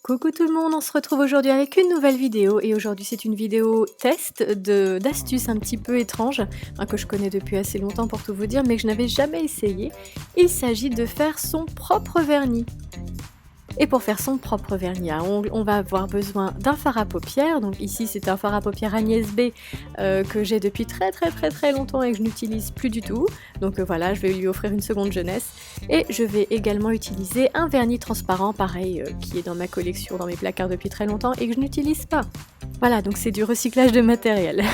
Coucou tout le monde, on se retrouve aujourd'hui avec une nouvelle vidéo et aujourd'hui c'est une vidéo test d'astuces un petit peu étranges, hein, que je connais depuis assez longtemps pour tout vous dire mais que je n'avais jamais essayé. Il s'agit de faire son propre vernis. Et pour faire son propre vernis à ongles, on va avoir besoin d'un fard à paupières. Donc ici c'est un fard à paupières Agnès B que j'ai depuis très longtemps et que je n'utilise plus du tout. Donc voilà, je vais lui offrir une seconde jeunesse. Et je vais également utiliser un vernis transparent, pareil, qui est dans ma collection, dans mes placards depuis très longtemps et que je n'utilise pas. Voilà, donc c'est du recyclage de matériel.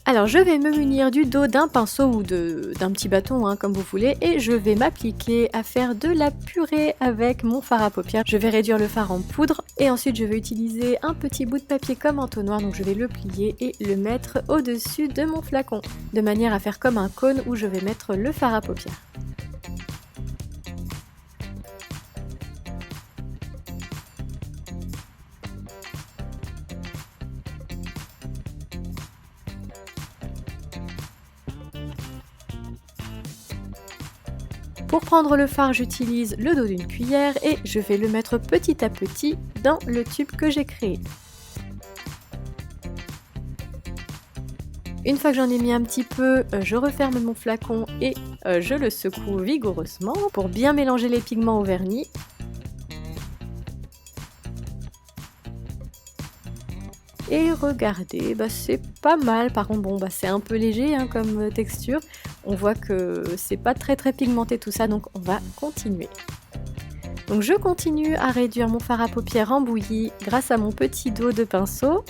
Alors je vais me munir du dos d'un pinceau ou d'un petit bâton, hein, comme vous voulez, et je vais m'appliquer à faire de la purée avec mon fard à paupières. Je vais réduire le fard en poudre et ensuite je vais utiliser un petit bout de papier comme entonnoir, donc je vais le plier et le mettre au-dessus de mon flacon, de manière à faire comme un cône où je vais mettre le fard à paupières. Pour prendre le fard, j'utilise le dos d'une cuillère et je vais le mettre petit à petit dans le tube que j'ai créé. Une fois que j'en ai mis un petit peu, je referme mon flacon et je le secoue vigoureusement pour bien mélanger les pigments au vernis. Et regardez, c'est pas mal, par contre bon c'est un peu léger hein, comme texture, on voit que c'est pas très pigmenté tout ça, donc on va continuer. Donc je continue à réduire mon fard à paupières en bouillie grâce à mon petit dos de pinceau.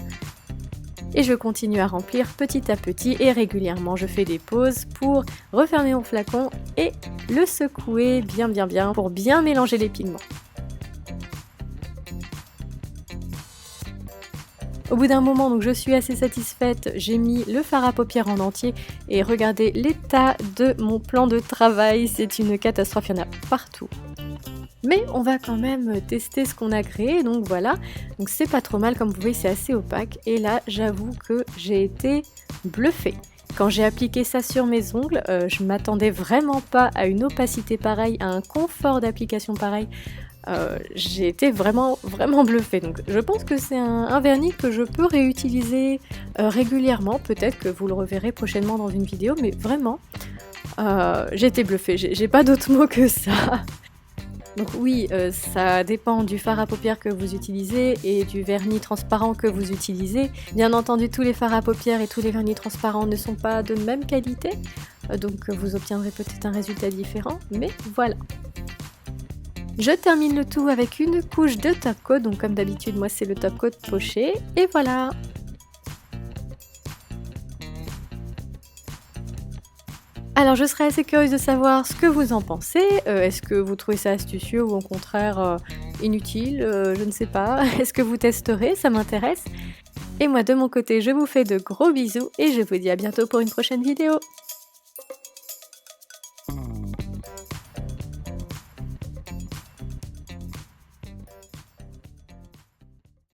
Et je continue à remplir petit à petit et régulièrement je fais des pauses pour refermer mon flacon et le secouer bien pour bien mélanger les pigments. Au bout d'un moment, donc je suis assez satisfaite, j'ai mis le fard à paupières en entier et regardez l'état de mon plan de travail, c'est une catastrophe, il y en a partout. Mais on va quand même tester ce qu'on a créé, donc voilà, donc c'est pas trop mal, comme vous voyez c'est assez opaque et là j'avoue que j'ai été bluffée. Quand j'ai appliqué ça sur mes ongles, je m'attendais vraiment pas à une opacité pareille, à un confort d'application pareil. J'ai été vraiment bluffée, donc je pense que c'est un vernis que je peux réutiliser régulièrement, peut-être que vous le reverrez prochainement dans une vidéo, mais vraiment, j'ai été bluffée, j'ai pas d'autre mot que ça. Donc oui, ça dépend du fard à paupières que vous utilisez et du vernis transparent que vous utilisez. Bien entendu, tous les fards à paupières et tous les vernis transparents ne sont pas de même qualité, donc vous obtiendrez peut-être un résultat différent, mais voilà. Je termine le tout avec une couche de top coat, donc comme d'habitude moi c'est le top coat poché, et voilà! Alors je serais assez curieuse de savoir ce que vous en pensez, est-ce que vous trouvez ça astucieux ou au contraire inutile, je ne sais pas, est-ce que vous testerez, ça m'intéresse. Et moi de mon côté je vous fais de gros bisous et je vous dis à bientôt pour une prochaine vidéo.